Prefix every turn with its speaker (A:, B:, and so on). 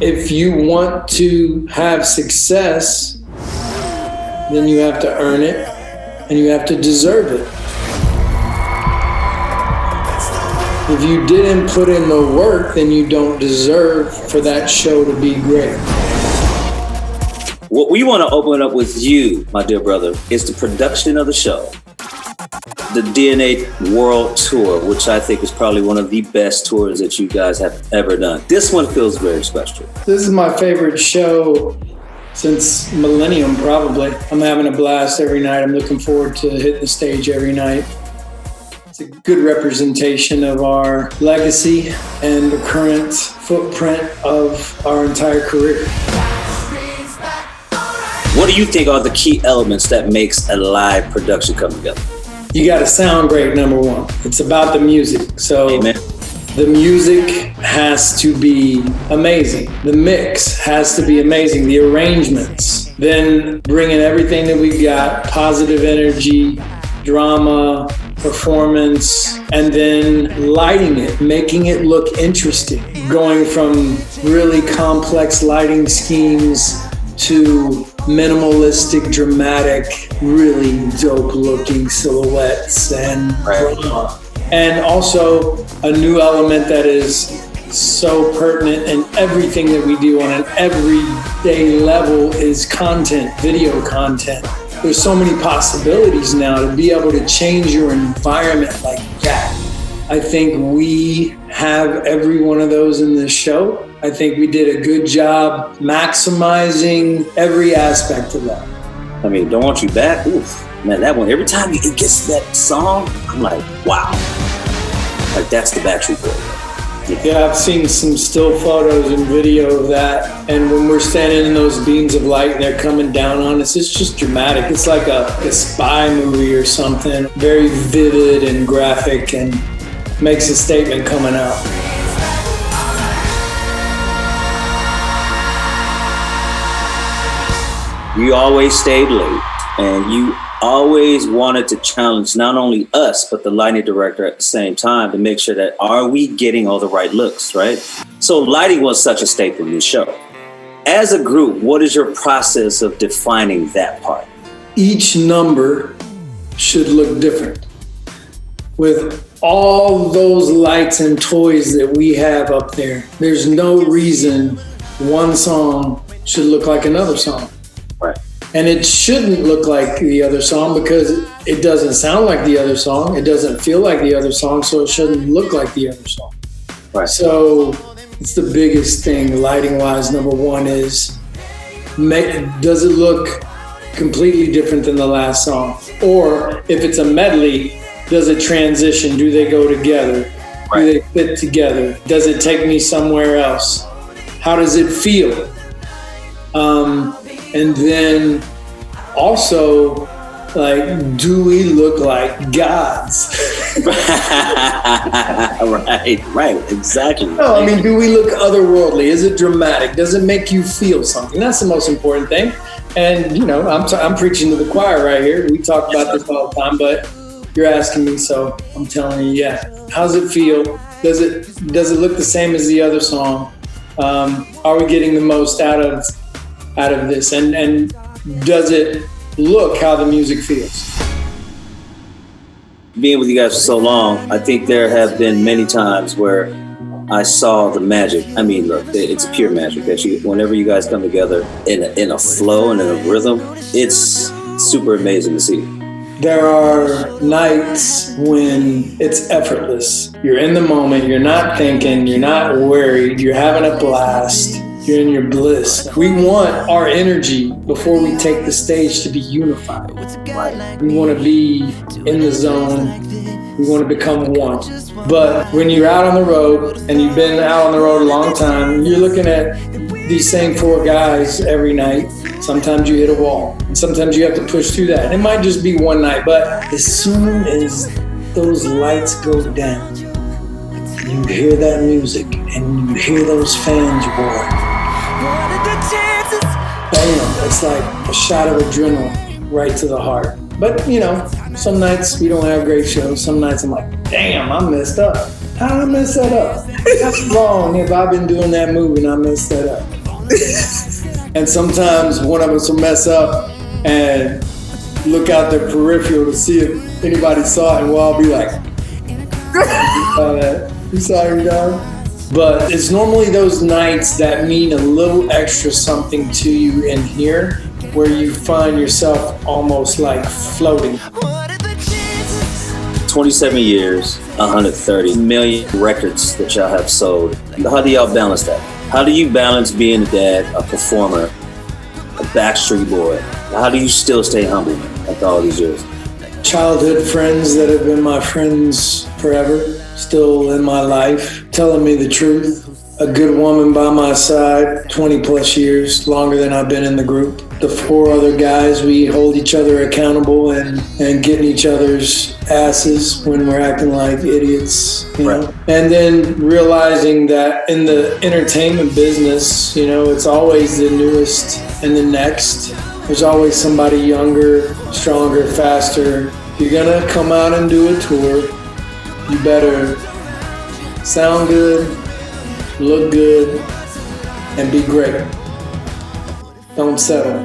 A: If you want to have success, then you have to earn it and you have to deserve it. If you didn't put in the work, then you don't deserve for that show to be great.
B: What we want to open up with you, my dear brother, is the production of the show. The DNA World Tour, which I think is probably one of the best tours that you guys have ever done. This one feels very special.
A: This is my favorite show since Millennium, probably. I'm having a blast every night. I'm looking forward to hitting the stage every night. It's a good representation of our legacy and the current footprint of our entire career.
B: What do you think are the key elements that makes a live production come together?
A: You got to sound great, number one. It's about the music. So
B: Amen.
A: The music has to be amazing. The mix has to be amazing. The arrangements. Then bringing everything that we got, positive energy, drama, performance, and then lighting it, making it look interesting. Going from really complex lighting schemes to minimalistic, dramatic, really dope looking silhouettes and drama. And also a new element that is so pertinent in everything that we do on an everyday level is content, video content. There's so many possibilities now to be able to change your environment like that. I think we have every one of those in this show. I think we did a good job maximizing every aspect of that.
B: I mean, Don't Want You Back, oof. Man, that one, every time it gets that song, I'm like, wow. Like, that's the Backstreet Boys.
A: Yeah, I've seen some still photos and video of that. And when we're standing in those beams of light and they're coming down on us, it's just dramatic. It's like a spy movie or something. Very vivid and graphic and makes a statement coming out.
B: You always stayed late, and you always wanted to challenge not only us, but the lighting director at the same time to make sure that are we getting all the right looks, right? So lighting was such a staple in the show. As a group, what is your process of defining that part?
A: Each number should look different. With all those lights and toys that we have up there, there's no reason one song should look like another song.
B: Right.
A: And it shouldn't look like the other song because it doesn't sound like the other song. It doesn't feel like the other song, so it shouldn't look like the other song.
B: Right.
A: So it's the biggest thing, lighting-wise. Number one is, does it look completely different than the last song? Or if it's a medley, does it transition? Do they go together?
B: Right.
A: Do they fit together? Does it take me somewhere else? How does it feel? And then also, like, do we look like gods?
B: right, exactly.
A: No, I mean, do we look otherworldly? Is it dramatic? Does it make you feel something? That's the most important thing. And, you know, I'm preaching to the choir right here. We talk about this all the time, but you're asking me, so I'm telling you, yeah. How's it feel? Does it look the same as the other song? Are we getting the most out of this? And does it look how the music feels?
B: Being with you guys for so long, I think there have been many times where I saw the magic. I mean, look, it's pure magic that whenever you guys come together in a flow and in a rhythm, it's super amazing to see.
A: There are nights when it's effortless. You're in the moment, you're not thinking, you're not worried, you're having a blast, you're in your bliss. We want our energy before we take the stage to be unified. We want to be in the zone. We want to become one. But when you're out on the road, and you've been out on the road a long time, you're looking at these same four guys every night. Sometimes you hit a wall, and sometimes you have to push through that. And it might just be one night, but as soon as those lights go down, you hear that music, and you hear those fans roar. Bam, it's like a shot of adrenaline right to the heart. But, you know, some nights we don't have great shows. Some nights I'm like, damn, I messed up. How did I mess that up? How long have I been doing that move and I messed that up? And sometimes one of us will mess up and look out their peripheral to see if anybody saw it, and we'll all be like, you saw that? You saw your dog? But it's normally those nights that mean a little extra something to you in here, where you find yourself almost like floating.
B: 27 years, 130 million records that y'all have sold. How do y'all balance that? How do you balance being a dad, a performer, a Backstreet boy? How do you still stay humble after all these years?
A: Childhood friends that have been my friends forever, still in my life, telling me the truth. A good woman by my side, 20 plus years, longer than I've been in the group. The 4 other guys, we hold each other accountable and getting each other's asses when we're acting like idiots, you know? And then realizing that in the entertainment business, you know, it's always the newest and the next. There's always somebody younger, stronger, faster. If you're gonna come out and do a tour, you better sound good, look good, and be great. Don't settle.